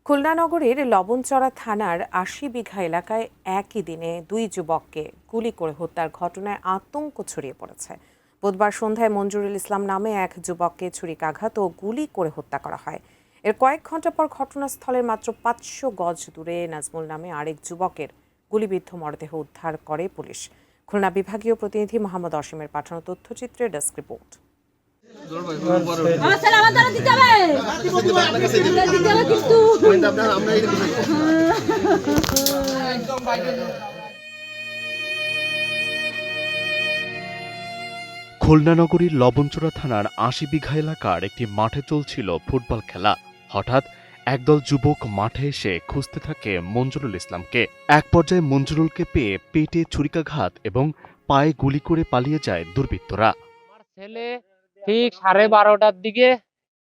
খুলনা নগরীর লবণচড়া থানার ৮০ বিঘা এলাকায় একই দিনে দুই যুবককে গুলি করে হত্যার ঘটনায় আতঙ্ক ছড়িয়ে পড়েছে। বুধবার সন্ধ্যায় মঞ্জুরুল ইসলাম নামে এক যুবককে ছুরিকাঘাত ও গুলি করে হত্যা করা হয়। এর কয়েক ঘন্টা পর ঘটনাস্থলের মাত্র ৫০০ গজ দূরে নাজমুল নামে আরেক যুবকের গুলিবিদ্ধ মরদেহ উদ্ধার করে পুলিশ। খুলনা বিভাগীয় প্রতিনিধি মোহাম্মদ অসীমের পাঠানো তথ্যচিত্রে ডেস্ক রিপোর্ট। খুলনা নগরীর লবণচড়া থানার ৮০ বিঘা এলাকার একটি মাঠে চলছিল ফুটবল খেলা। হঠাৎ একদল যুবক মাঠে এসে খুঁজতে থাকে মঞ্জুরুল ইসলামকে। এক পর্যায়ে মঞ্জুরুলকে পেয়ে পেটে ছুরিকাঘাত এবং পায়ে গুলি করে পালিয়ে যায় দুর্বৃত্তরা। আমার ছেলে ঠিক 12:30টার দিকে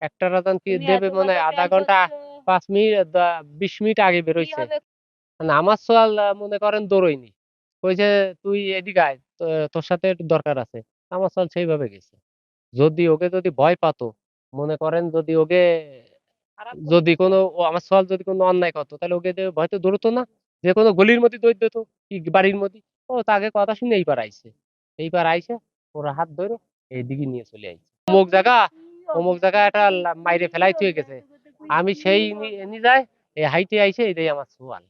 একটা রাতান দেবে মনে হয় আধা ঘন্টা 5 মিনিট 20 মিনিট আগে বেরোইছে। মানে আমার সোয়াল মনে করেন দৌড়ইনি, কইছে তুই এদিকে আয়, তোর সাথে একটু দরকার আছে। আমার সোয়াল সেইভাবে গেছে। যদি ওকে যদি ভয় পাতো, মনে করেন যদি ওকে যদি কোনো আমার সোয়াল যদি কোনো অন্যায় করতো, তাহলে ওকে ভয়তো দৌড়তো না, যে কোনো গলির মধ্যে দৌড় দিত কি বাড়ির মধ্যে। ও তাকে কথা শুনে এইবার আইছে, ওরা হাত ধরে এইদিকে নিয়ে চলে আইছে। অমুক জায়গা একটা মাইরে ফেলাই থুয়ে গেছে। আমি সেই নি যায় এই হাইটে আইছে, এটাই আমার সোয়াল।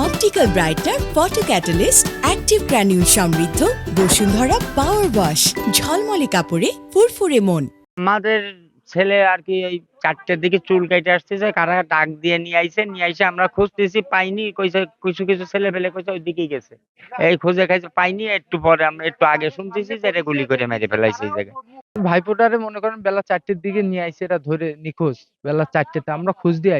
Optical brighter photo catalyst active granule সমৃদ্ধ বসুন্ধরা পাওয়ার ওয়াশ, ঝলমলে কাপড়ে ফুরফুরে মন। আমাদের ছেলে আর কি এই 4টের দিকে চুল কেটে আসতেছে, কারা ডাক দিয়ে নিয়ে আইছে আমরা খুঁজতেছি, পাইনি। কইছে কিছু ছেলে ফেলে কইছে ওই দিকেই গেছে, এই খুঁজে খাইছে পাইনি। একটু পরে আমরা একটু আগে শুনতেছি যে এটা গুলি করে মেরে ফেলাইছে এই জায়গায়। ভাইপোটারে মনে করেন বেলা 4টের দিকে নিয়ে আইছে, এটা ধরে নিখোঁজ বেলা 4টেতে। আমরা খোঁজ দিয়ে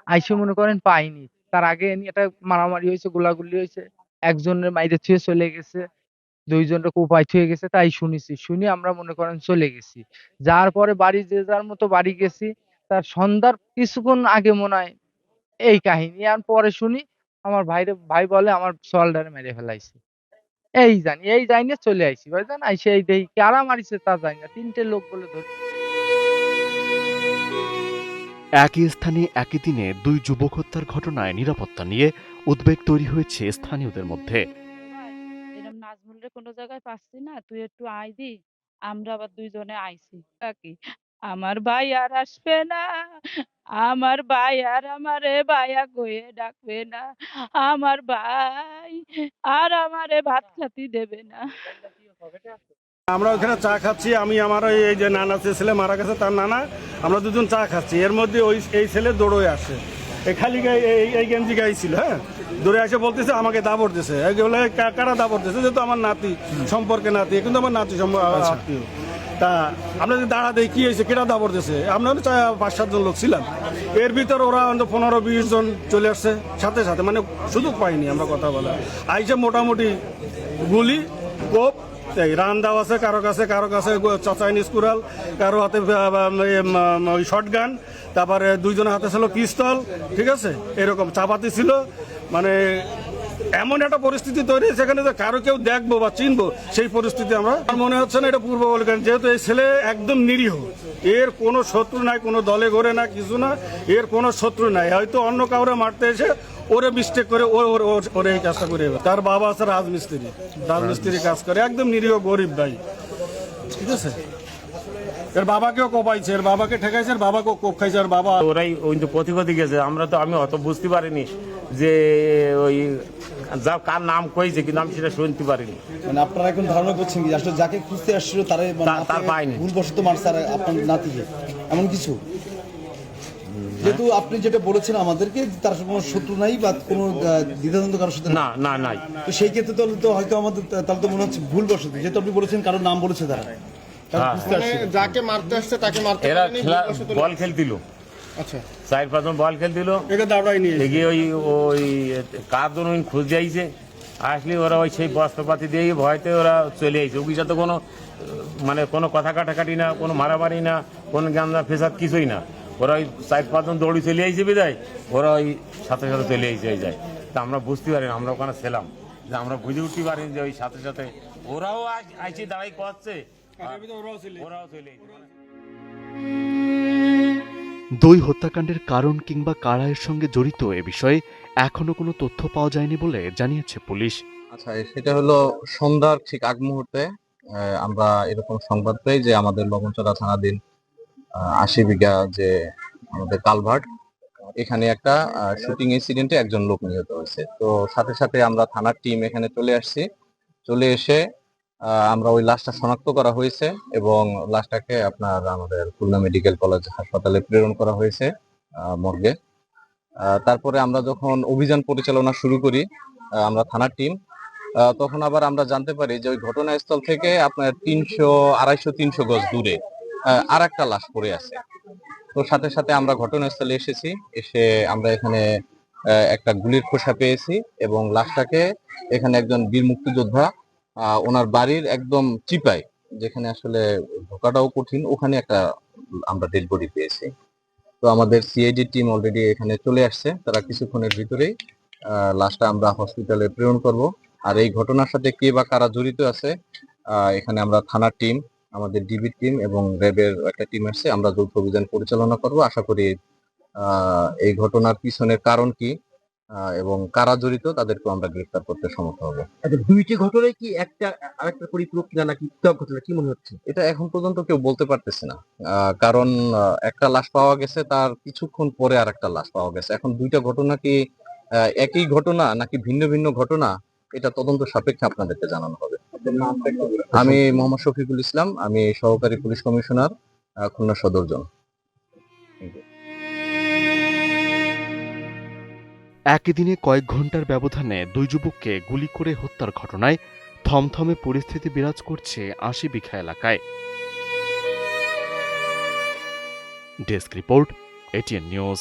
আইসে মনে করেন পাইনি। তার আগে এটা মারামারি হয়েছে, গোলাগুলি হয়েছে, একজনের মাইরে থুয়ে চলে গেছে, দুইজনের কোপায় থুয়ে গেছে, তাই শুনি আমরা মনে করেন চলে গেছি। যার পরে বাড়ি যে যার মতো বাড়ি গেছি। তার সন্ধ্যার কিছুক্ষণ আগে মনে হয় এই কাহিনী। আর পরে শুনি আমার ভাই বলে আমার সোয়ালটারে মেরে ফেলাইছে। এই জানি চলে আইছি ভাইজান। আইসে এই দেই কারা মারিছে তা জানি না, 3টে লোক বলে ধরে। একই স্থানে একই দিনে দুই যুবক হত্যার ঘটনায় নিরাপত্তা নিয়ে উদ্বেগ তৈরি হয়েছে স্থানীয়দের মধ্যে। এরকম নাজমুলরে কোনো জায়গায় পাচ্ছি না, তুই একটু আয় দি। আমরা আবার দুইজনে আইছি কি আমার ভাই আর আসবে না, আমার ভাই আর আমারে ভাইয়া কয়ে ডাকবে না, আমার ভাই আর আমারে ভাত খাতি দেবে না। আমরা ওখানে চা খাচ্ছি, আমি আমার এই যে নানা ছেলে মারা গেছে তার নানা, আমরা দুজন চা খাচ্ছি। এর মধ্যে এই ছেলে দৌড়ে আসে, এই খালি গায়ে এই গেঞ্জি গায়ে ছিল, হ্যাঁ, দৌড়ে আসে বলতেছে আমাকে দাবড় দিছে। বলে কারা দাবড় দিছে? যেহেতু আমার নাতি সম্পর্কে নাতি, কিন্তু আমার নাতি আত্মীয়। তা আমরা যদি দাঁড়া দেই কি হয়েছে, কেটা দাবড় দিছে? আমরা 5-7 জন লোক ছিলাম, এর ভিতরে ওরা 15-20 জন চলে আসছে সাথে সাথে, মানে সুযোগ পাইনি আমরা কথা বলা। আইসে মোটামুটি গুলি কোপ রান দেওয়া আছে, কারো কাছে চাইনিজ কুড়াল, কারো হাতে শর্ট গান, তারপরে দুইজনের হাতে ছিল পিস্তল, ঠিক আছে, এরকম চাপাতি ছিল। মানে এমন একটা পরিস্থিতি তৈরি হয়েছে এখানে যে কারো কেউ দেখবো বা চিনবো সেই পরিস্থিতি আমার মনে হচ্ছে না। এটা পূর্ব বলবেন, যেহেতু এই ছেলে একদম নিরীহ, এর কোনো শত্রু নাই, কোনো দলে ঘরে না, কিছু না, এর কোনো শত্রু নাই। হয়তো অন্য কাউরে মারতে এসে ওরে মিস্টেক করে ওরে এই কাজটা করে। তার বাবা আছে রাজমিস্ত্রি কাজ করে, একদম নিরীহ গরিব ভাই, ঠিক আছে। এর বাবাকেও কোপাইছে, এর বাবাকে ঠেকাইছে, এর বাবাকেও কোপ খাইছে। আর বাবা ওরাই ওই প্রতিপদি গেছে, আমি অত বুঝতে পারিনি যে ওই যা কার নাম কইছে, কিন্তু আমি সেটা শুনতে পারিনি। মানে আপনারা এখন ধারণা করছেন কি আসলে যাকে খুঁজতে আসছিল তার পাইনি, ভুলবশত মারছে আপনার নাতিকে, এমন কিছু? যেহেতু আপনি যেটা বলেছেন আমাদেরকে, তার কোনো শত্রু নাই বা কোনো দ্বিধাদ্বন্দ্ব কারোর সাথে না নাই, তো সেই ক্ষেত্রে তো হয়তো আমাদের তাহলে তো মনে হচ্ছে ভুলবশত, যেহেতু আপনি বলেছেন কারোর নাম বলেছে তারা যাকে মারতে আসছে তাকে মারতে এরা বল খেলছিল। আচ্ছা, 4-5 জন বল খেলছিল, ওই কার খুঁজে আইছে, আসলে ওরা ওই সেই বস্ত্রপাতি দিয়ে ভয়তে ওরা চলে আইছে। ওই সাথে কোনো কথা কাটাকাটি না, কোনো মারামারি না, কোনো গান্দা ফেসাদ কিছুই না। ওরা ওই 4-5 জন দৌড়ি চলে আইছে বিদায়, ওরা ওই সাথে চলে আইছে যায়। তা আমরা বুঝতে পারিনি, আমরা ওখানে ছিলাম, যে আমরা বুঝে উঠতে পারিনি যে ওই সাথে ওরাও আইসি দাঁড়াই করছে, ওরাও চলে আইছে। দুই হত্যাকাণ্ডের কারণ কিংবা কারা এর সঙ্গে জড়িত এ বিষয়ে এখনো কোনো তথ্য পাওয়া যায়নি বলে জানিয়েছে পুলিশ। আচ্ছা, সেটা হলো সন্ধ্যার ঠিক আগ মুহূর্তে আমরা এরকম সংবাদ পাই যে আমাদের লবণচড়া থানাধীন ৮০ বিঘা যে আমাদের কালভার্ট, এখানে একটা শুটিং ইনসিডেন্টে একজন লোক নিহত হয়েছে। তো সাথে সাথে আমরা থানার টিম এখানে চলে আসছি। চলে এসে আমরা ওই লাশটা শনাক্ত করা হয়েছে এবং লাশটাকে আপনার আমাদের খুলনা মেডিকেল কলেজ হাসপাতালে প্রেরণ করা হয়েছে মর্গে। তারপরে আমরা যখন অভিযান পরিচালনা শুরু করি আমরা থানার টিম, তখন আবার আমরা জানতে পারি যে ওই ঘটনাস্থল থেকে আপনার 250-300 গজ দূরে আর একটা লাশ পড়ে আছে। তো সাথে সাথে আমরা ঘটনাস্থলে এসেছি, এসে আমরা এখানে একটা গুলির খোসা পেয়েছি এবং লাশটাকে এখানে একজন বীর মুক্তিযোদ্ধা ওনার বাড়ির একদম চিপায়, যেখানে আসলে ঢোকাটাও কঠিন, ওখানে একটা আমরা ডেড বডি পেয়েছি। তো আমাদের সিআইডি টিম অলরেডি এখানে চলে আসছে, তারা কিছুক্ষণের ভিতরেই লাশটা আমরা হসপিটালে প্রেরণ করব। আর এই ঘটনার সাথে কে বা কারা জড়িত আছে এখানে আমরা থানার টিম, আমাদের ডিবি টিম এবং র্যাবের একটা টিম আসছে, আমরা যৌথ অভিযান পরিচালনা করব। আশা করি এই ঘটনার পিছনের কারণ কি এবং কারা জড়িত তাদেরকে আমরা গ্রেফতার করতে সমর্থ হব। আচ্ছা, দুইটি ঘটনায় কি একটা আরেকটা পরিপূরক কিনা নাকি পৃথক ঘটনা, কি মনে হচ্ছে? এটা এখন পর্যন্ত কেউ বলতে পারতেছে না, কারণ একটা লাশ পাওয়া গেছে, তার কিছুক্ষণ পরে আর একটা লাশ পাওয়া গেছে। এখন দুইটা ঘটনা কি একই ঘটনা নাকি ভিন্ন ভিন্ন ঘটনা, এটা তদন্ত সাপেক্ষে আপনাদেরকে জানানো হবে। আমি মোহাম্মদ শফিকুল ইসলাম, আমি সহকারী পুলিশ কমিশনার, খুলনা সদর জোন। একই দিনে কয়েক ঘন্টার ব্যবধানে দুই যুবককে গুলি করে হত্যার ঘটনায় থমথমে পরিস্থিতি বিরাজ করছে ৮০ বিঘা এলাকায়। Desk report, ATN news.